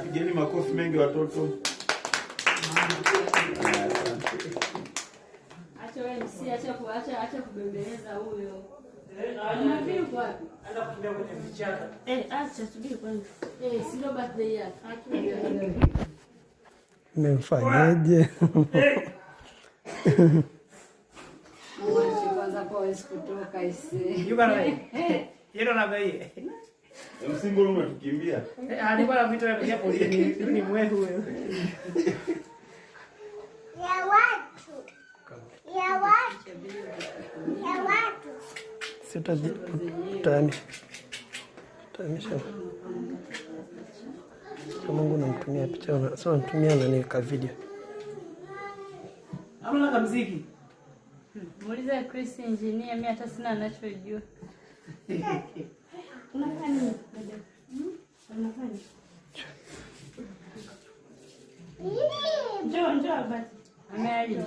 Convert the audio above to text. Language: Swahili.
Pigeni makofi mengi watoto. Acha wewe acha kubembeleza huyo. Anafikiri kwa wapi? Anaenda kukimbia kwenye vichaka. Acha subiri kwanza. Sio birthday yake. Nimfanyaje? Mwache kwanza kwa wewe kutoka ise. Yuko na wewe. Yeye na wewe. Msingo unatukimbia. Alikuwa na vitu vya polisi ni mwehu huyo. Ya watu. Sitaji tani. Tamisha. Kama Mungu namtumia picha, sio namtumia na nika video. Hamna kama muziki. Muulize Chris engineer, mimi hata sina anachojua. Unafanya nini? Unafanya? Njoo basi. Ameaje?